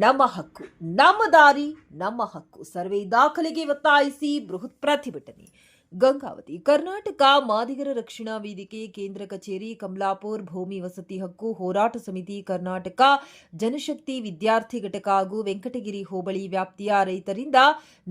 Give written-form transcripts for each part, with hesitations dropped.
ನಮ್ಮ ಹಕ್ಕು, ನಮ್ಮ ದಾರಿ ನಮ್ಮ ಹಕ್ಕು. ಸರ್ವೆ ದಾಖಲೆಗೆ ಒತ್ತಾಯಿಸಿ ಬೃಹತ್ ಪ್ರತಿಭಟನೆ. ಗಂಗಾವತಿ ಕರ್ನಾಟಕ ಮಾದಿಗರ ರಕ್ಷಣಾ ವೇದಿಕೆ ಕೇಂದ್ರ ಕಚೇರಿ ಕಮಲಾಪುರ್ ಭೂಮಿ ವಸತಿ ಹಕ್ಕು ಹೋರಾಟ ಸಮಿತಿ ಕರ್ನಾಟಕ ಜನಶಕ್ತಿ ವಿದ್ಯಾರ್ಥಿ ಘಟಕ ಹಾಗೂ ವೆಂಕಟಗಿರಿ ಹೋಬಳಿ ವ್ಯಾಪ್ತಿಯ ರೈತರಿಂದ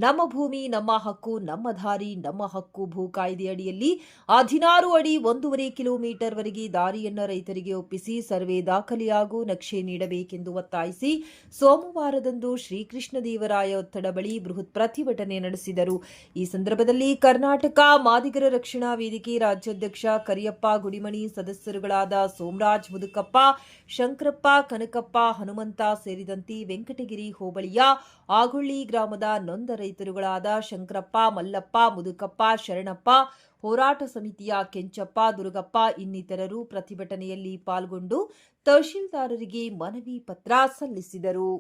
ನಮ್ಮ ಭೂಮಿ ನಮ್ಮ ಹಕ್ಕು ನಮ್ಮ ದಾರಿ ನಮ್ಮ ಹಕ್ಕು ಭೂ ಕಾಯ್ದೆಯಡಿಯಲ್ಲಿ 16 ಅಡಿ 1.5 ಕಿಲೋಮೀಟರ್ ವರೆಗೆ ದಾರಿಯನ್ನು ರೈತರಿಗೆ ಒಪ್ಪಿಸಿ ಸರ್ವೆ ದಾಖಲೆ ಹಾಗೂ ನಕ್ಷೆ ನೀಡಬೇಕೆಂದು ಒತ್ತಾಯಿಸಿ ಸೋಮವಾರದಂದು ಶ್ರೀಕೃಷ್ಣದೇವರಾಯ ಒತ್ತಡ ಬಳಿ ಬೃಹತ್ ಪ್ರತಿಭಟನೆ ನಡೆಸಿದರು. ಈ ಸಂದರ್ಭದಲ್ಲಿ ಕರ್ನಾಟಕ ಮಾದಿಗರ ರಕ್ಷಣಾ ವೇದಿಕೆ ರಾಜ್ಯಾಧ್ಯಕ್ಷ ಕರಿಯಪ್ಪ ಗುಡಿಮಣಿ, ಸದಸ್ಯರುಗಳಾದ ಸೋಮರಾಜ್ ಮುದುಕಪ್ಪ, ಶಂಕರಪ್ಪ, ಕನಕಪ್ಪ, ಹನುಮಂತ ಸೇರಿದಂತೆ ವೆಂಕಟಗಿರಿ ಹೋಬಳಿಯ ಆಗೊಳ್ಳಿ ಗ್ರಾಮದ ನೊಂದ ರೈತರುಗಳಾದ ಶಂಕರಪ್ಪ, ಮಲ್ಲಪ್ಪ, ಮುದುಕಪ್ಪ, ಶರಣಪ್ಪ, ಹೋರಾಟ ಸಮಿತಿಯ ಕೆಂಚಪ್ಪ, ದುರ್ಗಪ್ಪ ಇನ್ನಿತರರು ಪ್ರತಿಭಟನೆಯಲ್ಲಿ ಪಾಲ್ಗೊಂಡು ತಹಶೀಲ್ದಾರರಿಗೆ ಮನವಿ ಪತ್ರ ಸಲ್ಲಿಸಿದರು.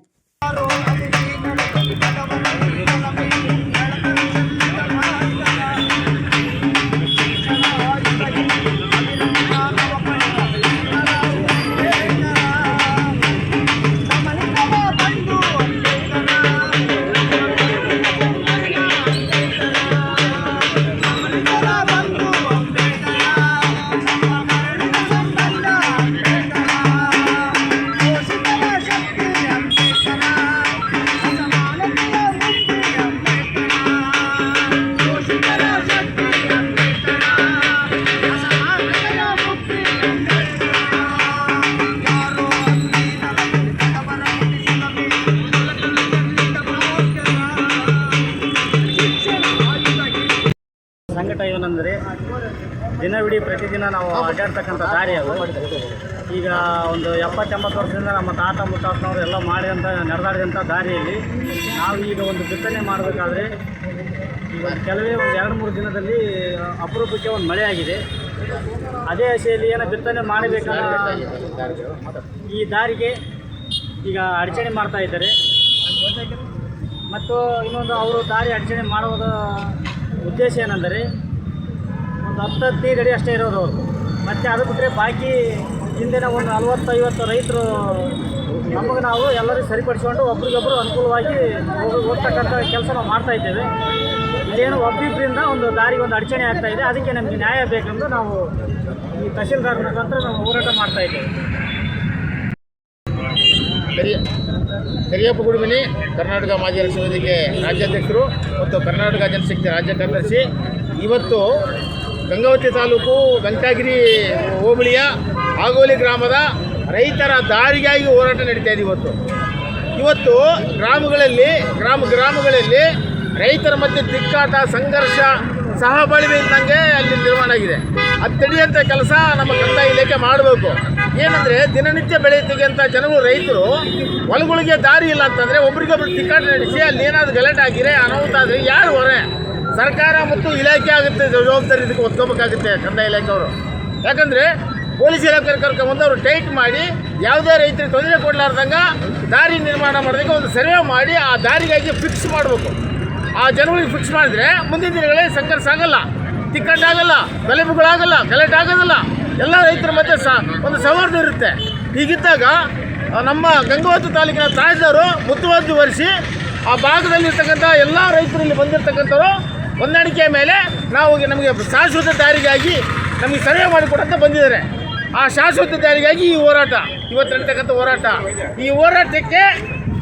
ಸಂಕಟ ಏನಂದರೆ ದಿನವಿಡೀ ಪ್ರತಿದಿನ ನಾವು ಅಡ್ಡಾಡ್ತಕ್ಕಂಥ ದಾರಿ ಅದು. ಈಗ ಒಂದು 70-80 ವರ್ಷದಿಂದ ನಮ್ಮ ತಾತ ಮುತ್ತಾತನವರು ಎಲ್ಲ ನಡೆದಾಡಿದಂಥ ದಾರಿಯಲ್ಲಿ ನಾವು ಈಗ ಒಂದು ಬಿತ್ತನೆ ಮಾಡಬೇಕಾದ್ರೆ ಈಗ ಕೆಲವೇ ಒಂದು 2-3 ದಿನದಲ್ಲಿ ಅಪರೂಪಕ್ಕೆ ಒಂದು ಮಳೆ ಆಗಿದೆ. ಅದೇ ಆಸೆಯಲ್ಲಿ ಏನೋ ಬಿತ್ತನೆ ಮಾಡಬೇಕಾದ್ರೆ ಈ ದಾರಿಗೆ ಈಗ ಅಡಚಣೆ ಮಾಡ್ತಾ ಇದ್ದಾರೆ. ಮತ್ತು ಇನ್ನೊಂದು ಅವರು ದಾರಿ ಅಡಚಣೆ ಮಾಡುವುದ ಉದ್ದೇಶ ಏನೆಂದರೆ ಒಂದು 10-15 ಅಡಿ ಅಷ್ಟೇ ಇರೋದು ಅವರು. ಮತ್ತು ಅದು ಬಿಟ್ಟರೆ ಬಾಕಿ ಹಿಂದಿನ ಒಂದು 40-50 ರೈತರು ನಮಗೆ ನಾವು ಎಲ್ಲರಿಗೂ ಸರಿಪಡಿಸಿಕೊಂಡು ಒಬ್ರಿಗೊಬ್ಬರು ಅನುಕೂಲವಾಗಿ ಹೋಗ್ತಕ್ಕಂಥ ಕೆಲಸ ನಾವು ಮಾಡ್ತಾಯಿದ್ದೇವೆ. ಇದೇನು ಒಬ್ಬಿಬ್ಬರಿಂದ ಒಂದು ದಾರಿಗೆ ಒಂದು ಅಡಚಣೆ ಆಗ್ತಾಯಿದೆ. ಅದಕ್ಕೆ ನಮಗೆ ನ್ಯಾಯ ಬೇಕೆಂದು ನಾವು ಈ ತಹಶೀಲ್ದಾರ್ ಮುಖಾಂತರ ನಾವು ಹೋರಾಟ ಮಾಡ್ತಾಯಿದ್ದೇವೆ. ಕರಿಯಪ್ಪ ಗುಡಿಮಣಿ, ಕರ್ನಾಟಕ ಮಾದಿಗರ ರಕ್ಷಣಾ ವೇದಿಕೆ ರಾಜ್ಯಾಧ್ಯಕ್ಷರು ಮತ್ತು ಕರ್ನಾಟಕ ಜನಶಕ್ತಿ ರಾಜ್ಯ ಕಾರ್ಯದರ್ಶಿ. ಇವತ್ತು ಗಂಗಾವತಿ ತಾಲೂಕು ವೆಂಕಟಗಿರಿ ಹೋಬಳಿಯ ಆಗೋಲಿ ಗ್ರಾಮದ ರೈತರ ದಾರಿಗಾಗಿ ಹೋರಾಟ ನಡೀತಾ ಇದೆ. ಇವತ್ತು ಗ್ರಾಮಗಳಲ್ಲಿ ರೈತರ ಮಧ್ಯೆ ತಿಕ್ಕಾಟ, ಸಂಘರ್ಷ, ಸಹಬಾಳ್ವೆ ಇದ್ದಂಗೆ ಅಲ್ಲಿ ನಿರ್ಮಾಣ ಆಗಿದೆ. ಅದು ತಡೆಯುವಂಥ ಕೆಲಸ ನಮ್ಮ ಕಂದಾಯ ಇಲಾಖೆ ಮಾಡಬೇಕು. ಏನಂದರೆ ದಿನನಿತ್ಯ ಬೆಳೆಯುತ್ತಿಗೆಂಥ ಜನಗಳು ರೈತರು ಹೊಲಗಳಿಗೆ ದಾರಿ ಇಲ್ಲ ಅಂತಂದರೆ ಒಬ್ರಿಗೊಬ್ರು ತಿಕ್ಕಾಟ ನಡೆಸಿ ಅಲ್ಲಿ ಏನಾದರೂ ಗಲಾಟೆ ಆಗಿರೆ ಅನಾಹುತ ಆದರೆ ಯಾರು ಹೊರೆ? ಸರ್ಕಾರ ಮತ್ತು ಇಲಾಖೆ ಆಗುತ್ತೆ ಜವಾಬ್ದಾರಿ. ಇದಕ್ಕೆ ಒತ್ಕೋಬೇಕಾಗುತ್ತೆ ಕಂದಾಯ ಇಲಾಖೆಯವರು. ಯಾಕಂದರೆ ಪೊಲೀಸ್ ಇಲಾಖೆ ಕರ್ಕೊಂಬಂದು ಅವರು ಟೈಟ್ ಮಾಡಿ ಯಾವುದೇ ರೈತರಿಗೆ ತೊಂದರೆ ಕೊಡಲಾರ್ದಂಗೆ ದಾರಿ ನಿರ್ಮಾಣ ಮಾಡೋದಕ್ಕೆ ಒಂದು ಸರ್ವೆ ಮಾಡಿ ಆ ದಾರಿಗಾಗಿ ಫಿಕ್ಸ್ ಮಾಡಬೇಕು. ಆ ಜನಗಳಿಗೆ ಫಿಕ್ಸ್ ಮಾಡಿದ್ರೆ ಮುಂದಿನ ದಿನಗಳಲ್ಲಿ ಸಂಘರ್ಷ ಆಗಲ್ಲ, ತಿಕ್ಕಟ್ಟಾಗಲ್ಲ, ಗಲಭೆಗಳಾಗಲ್ಲ, ಗಲಾಟೆ ಆಗೋದಿಲ್ಲ. ಎಲ್ಲ ರೈತರ ಮಧ್ಯೆ ಒಂದು ಸೌಹಾರ್ದ ಇರುತ್ತೆ. ಹೀಗಿದ್ದಾಗ ನಮ್ಮ ಗಂಗಾವತಿ ತಾಲೂಕಿನ ತಹಶೀಲ್ದಾರು ಮುತುವರ್ಜಿ ವಹಿಸಿ ಆ ಭಾಗದಲ್ಲಿರ್ತಕ್ಕಂಥ ಎಲ್ಲ ರೈತರಲ್ಲಿ ಬಂದಿರತಕ್ಕಂಥವ್ರು ಹೊಂದಾಣಿಕೆಯ ಮೇಲೆ ನಮಗೆ ಶಾಶ್ವತ ದಾರಿಗಾಗಿ ನಮಗೆ ಸರ್ವೆ ಮಾಡಿಕೊಡಂತ ಬಂದಿದ್ದಾರೆ. ಆ ಶಾಶ್ವತ ದಾರಿಗಾಗಿ ಈ ಹೋರಾಟ ಇವತ್ತು ನಡೀತಕ್ಕಂಥ ಹೋರಾಟ. ಈ ಹೋರಾಟಕ್ಕೆ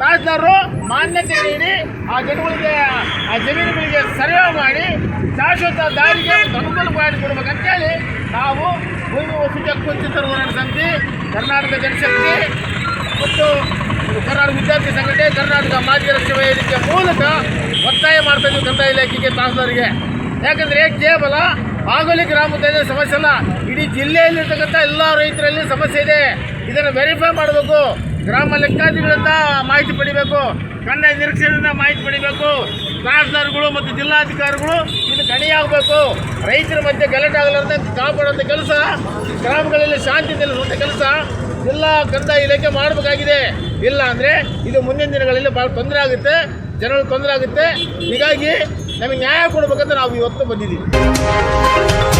ತಹಶೀಲ್ದಾರರು ಮಾನ್ಯತೆ ನೀಡಿ ಆ ಜಮೀನುಗಳಿಗೆ ಸರ್ವೆ ಮಾಡಿ ಶಾಶ್ವತ ದಾರಿಗೆ ಅನುಕೂಲ ಮಾಡಿಕೊಡ್ಬೇಕಂತೇಳಿ ನಾವು ಭೂಮಿ ವಸತಿ ಹಕ್ಕು ವಂಚಿತರ ಹೋರಾಟ ಸಮಿತಿ, ಕರ್ನಾಟಕ ಜನಶಕ್ತಿ ಮತ್ತು ಕರ್ನಾಟಕ ವಿದ್ಯಾರ್ಥಿ ಸಂಘಟನೆ, ಕರ್ನಾಟಕ ಮಾದಿಗರ ರಕ್ಷಣಾ ವೇದಿಕೆ ಮೂಲಕ ಒತ್ತಾಯ ಮಾಡ್ತಾ ಇದ್ದೀವಿ ಕಂದಾಯ ಇಲಾಖೆಗೆ, ತಹಶೀಲ್ದಾರಿಗೆ. ಯಾಕಂದರೆ ಕೇವಲ ಆಗೋಲಿ ಗ್ರಾಮದಲ್ಲಿ ಸಮಸ್ಯೆ ಅಲ್ಲ, ಇಡೀ ಜಿಲ್ಲೆಯಲ್ಲಿರ್ತಕ್ಕಂಥ ಎಲ್ಲ ರೈತರಲ್ಲಿ ಸಮಸ್ಯೆ ಇದೆ. ಇದನ್ನು ವೆರಿಫೈ ಮಾಡಬೇಕು. ಗ್ರಾಮ ಲೆಕ್ಕಾಧಿಗಳಿಂದ ಮಾಹಿತಿ ಪಡಿಬೇಕು, ಕಂದಾಯ ನಿರೀಕ್ಷೆಯಿಂದ ಮಾಹಿತಿ ಪಡಿಬೇಕು. ತಹಶೀಲ್ದಾರ್ಗಳು ಮತ್ತು ಜಿಲ್ಲಾಧಿಕಾರಿಗಳು ಇದು ಗಣಿಯಾಗಬೇಕು. ರೈತರ ಮಧ್ಯೆ ಗಲಾಟೆ ಆಗಲಾರ್ದೆ ಕಾಪಾಡುವಂಥ ಕೆಲಸ, ಗ್ರಾಮಗಳಲ್ಲಿ ಶಾಂತಿ ನೆಲೆಸುವಂಥ ಕೆಲಸ ಎಲ್ಲ ಕಂದಾಯ ಇಲಾಖೆ ಮಾಡಬೇಕಾಗಿದೆ. ಇಲ್ಲ ಅಂದರೆ ಇದು ಮುಂದಿನ ದಿನಗಳಲ್ಲಿ ಭಾಳ ತೊಂದರೆ ಆಗುತ್ತೆ, ಜನಗಳಿಗೆ ತೊಂದರೆ ಆಗುತ್ತೆ. ಹೀಗಾಗಿ ನಮಗೆ ನ್ಯಾಯ ಕೊಡಬೇಕಂತ ನಾವು ಇವತ್ತು ಬಂದಿದ್ದೀವಿ.